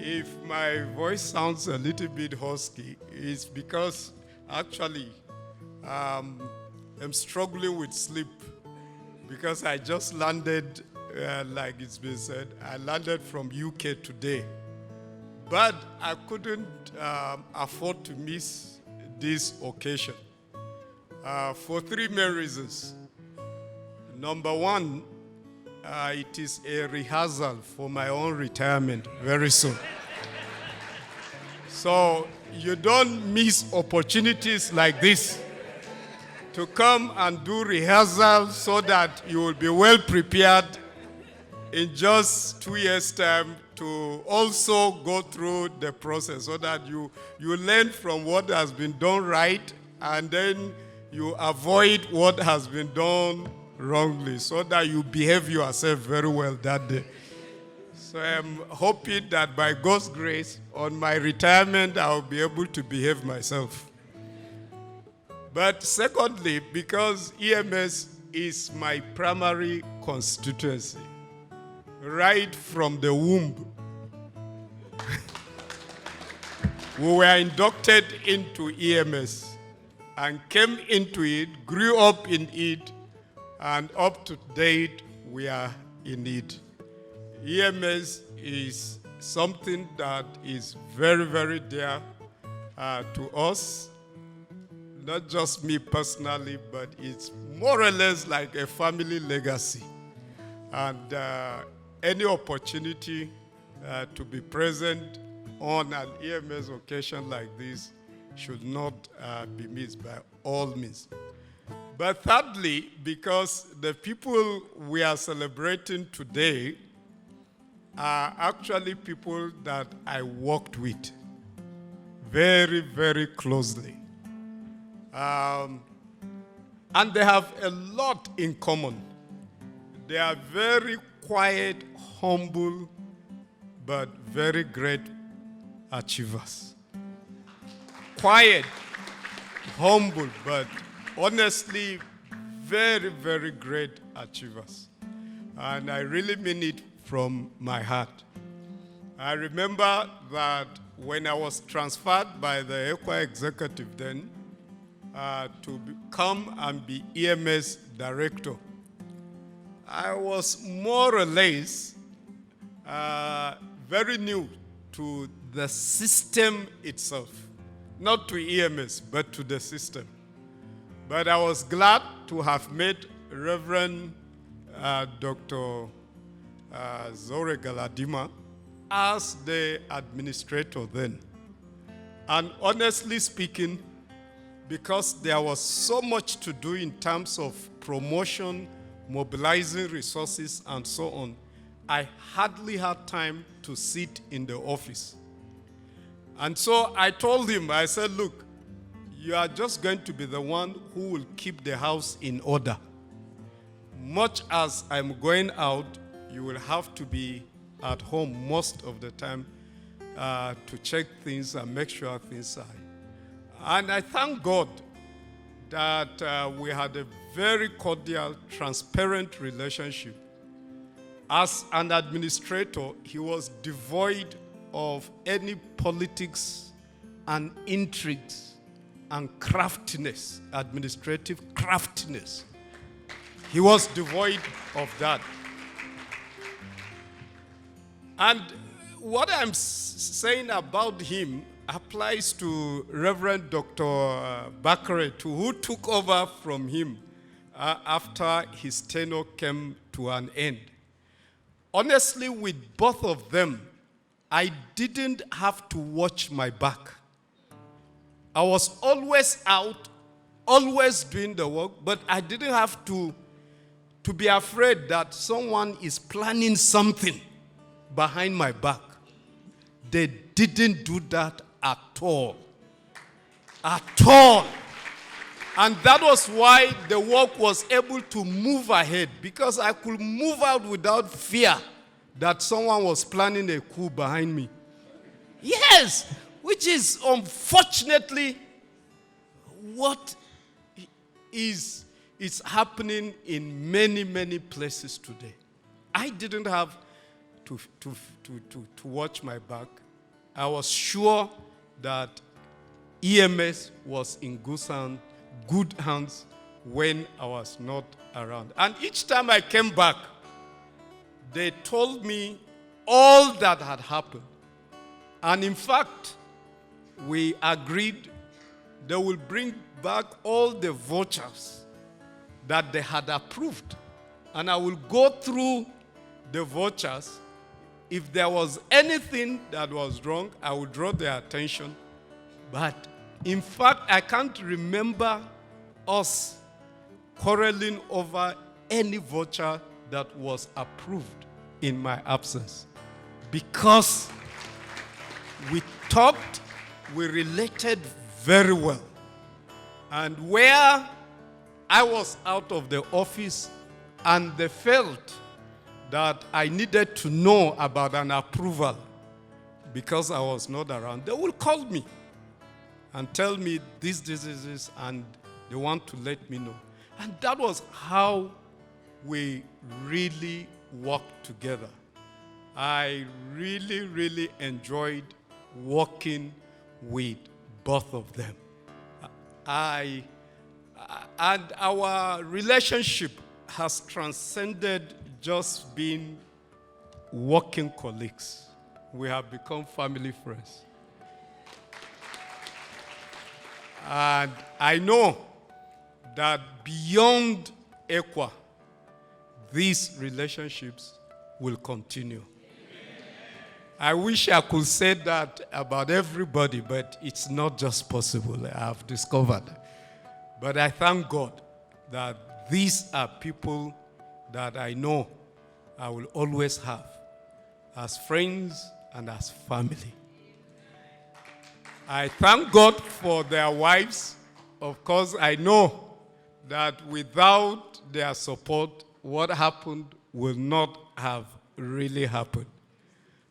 If my voice sounds a little bit husky, it's because actually I'm struggling with sleep because I just landed, like it's been said, I landed from UK today. But I couldn't afford to miss this occasion for three main reasons. Number one, it is a rehearsal for my own retirement very soon. So you don't miss opportunities like this to come and do rehearsal so that you will be well prepared in just 2 years' time to also go through the process so that you learn from what has been done right and then you avoid what has been done wrongly so that you behave yourself very well that day. So I'm hoping that by God's grace, on my retirement, I'll be able to behave myself. But secondly, because EMS is my primary constituency, right from the womb, we were inducted into EMS and came into it, grew up in it, and up to date, we are in it. EMS is something that is very, very dear to us. Not just me personally, but it's more or less like a family legacy. And any opportunity to be present on an EMS occasion like this should not be missed by all means. But thirdly, because the people we are celebrating today are actually people that I worked with very, very closely. And they have a lot in common. They are very quiet, humble, but very great achievers. Quiet, humble, but honestly, very, very great achievers. And I really mean it from my heart. I remember that when I was transferred by the ECWA executive then to come and be EMS director, I was more or less very new to the system itself. Not to EMS, but to the system. But I was glad to have met Reverend Dr. Zaure Galadima as the administrator then. And honestly speaking, because there was so much to do in terms of promotion, mobilizing resources, and so on, I hardly had time to sit in the office. And so I told him, I said, look, you are just going to be the one who will keep the house in order. Much as I'm going out, you will have to be at home most of the time to check things and make sure things are. And I thank God that we had a very cordial, transparent relationship. As an administrator, he was devoid of any politics and intrigues and craftiness, administrative craftiness. He was devoid of that. And what I'm saying about him applies to Reverend Dr. Bakari, who took over from him after his tenure came to an end. Honestly, with both of them, I didn't have to watch my back. I was always out, always doing the work, but I didn't have to be afraid that someone is planning something behind my back. They didn't do that at all. At all. And that was why the work was able to move ahead, because I could move out without fear that someone was planning a coup behind me. Yes, which is unfortunately what is happening in many, many places today. I didn't have to watch my back. I was sure that EMS was in good hands when I was not around. And each time I came back, they told me all that had happened. And in fact, we agreed they will bring back all the vouchers that they had approved. And I will go through the vouchers. If there was anything that was wrong, I would draw their attention. But in fact, I can't remember us quarreling over any voucher that was approved in my absence. Because we talked, we related very well. And where I was out of the office and they felt that I needed to know about an approval because I was not around, they will call me and tell me this, and they want to let me know. And that was how we really worked together. I really, really enjoyed working with both of them. And our relationship has transcended just being working colleagues. We have become family friends. And I know that beyond ECWA, these relationships will continue. I wish I could say that about everybody, but it's not just possible, I have discovered. But I thank God that these are people that I know I will always have as friends and as family. I thank God for their wives. Of course, I know that without their support, what happened will not have really happened.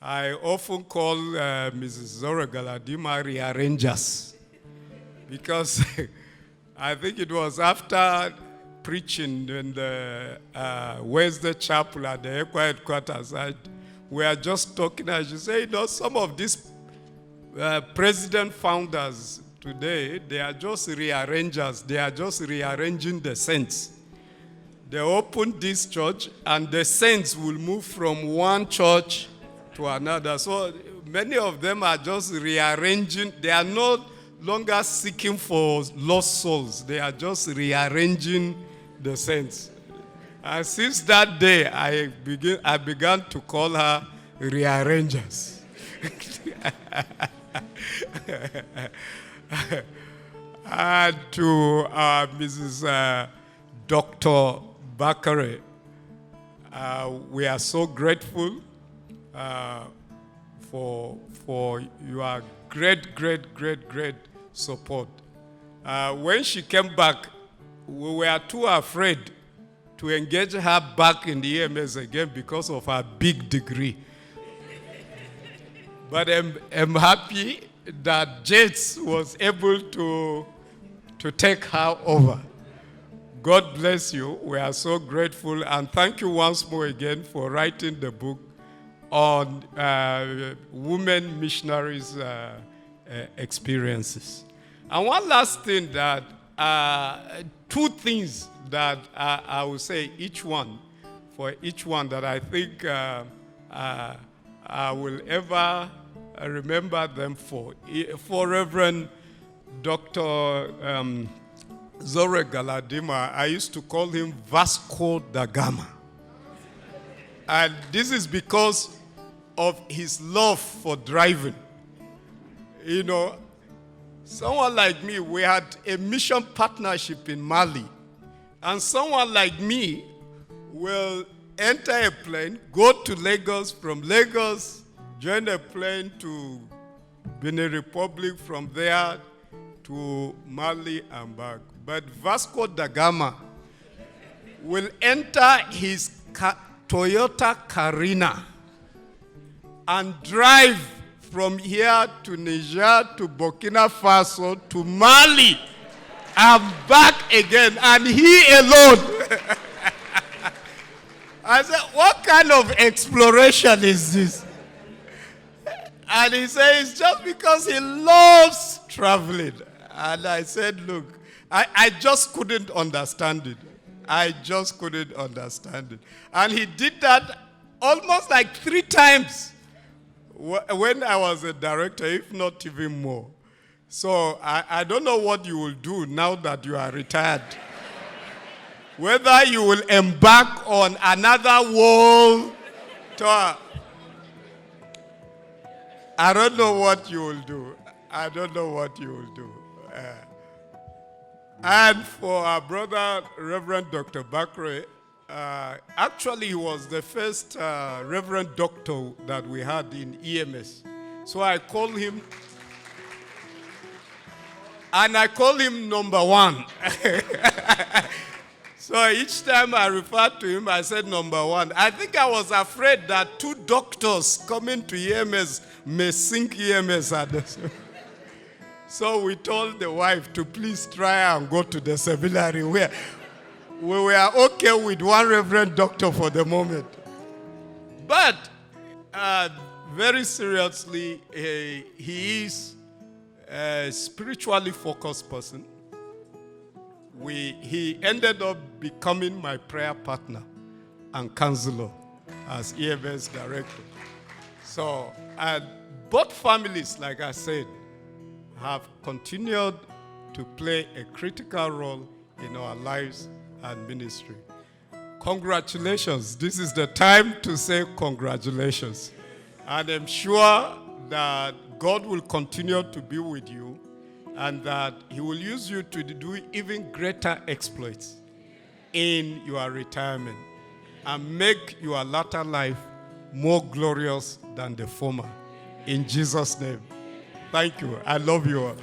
I often call Mrs. Zaure Galadima rearrangers because I think it was after preaching in the Wednesday chapel at the ECWA headquarters. We are just talking, as you say, some of these president founders today, they are just rearrangers. They are just rearranging the saints. They open this church, and the saints will move from one church to another. So many of them are just rearranging. They are no longer seeking for lost souls. They are just rearranging the saints. And since that day, I began to call her rearrangers. And to Mrs. Dr. Bakari, we are so grateful for your great support. When she came back, we were too afraid to engage her back in the EMS again because of her big degree. But I'm happy that Jades was able to take her over. God bless you. We are so grateful. And thank you once more again for writing the book on women missionaries' experiences. And one last thing that, two things that I will say for each one that I think I will ever remember them for. For Reverend Dr. Zaure Galadima, I used to call him Vasco da Gama. And this is because of his love for driving. You know, someone like me, we had a mission partnership in Mali. And someone like me will enter a plane, go to Lagos, from Lagos, join a plane to Benin Republic, from there to Mali and back. But Vasco da Gama will enter his Toyota Carina and drive from here to Niger to Burkina Faso to Mali and back again, and he alone. I said, what kind of exploration is this? And he says, just because he loves traveling. And I said, look, I just couldn't understand it. I just couldn't understand it. And he did that almost like 3 times when I was a director, if not even more. So I don't know what you will do now that you are retired. Whether you will embark on another world tour. I don't know what you will do. I don't know what you will do. And for our brother, Reverend Dr. Bakari, actually he was the first Reverend Doctor that we had in EMS. So I call him, and I call him number 1. So each time I referred to him, I said number 1. I think I was afraid that 2 doctors coming to EMS may sink EMS at this. So we told the wife to please try and go to the seminary where we were okay with 1 Reverend Doctor for the moment. But very seriously, he is a spiritually focused person. He ended up becoming my prayer partner and counselor as EMS director. So, both families, like I said, have continued to play a critical role in our lives and ministry. Congratulations. This is the time to say congratulations. And I'm sure that God will continue to be with you and that he will use you to do even greater exploits in your retirement and make your latter life more glorious than the former. In Jesus' name. Thank you. I love you all.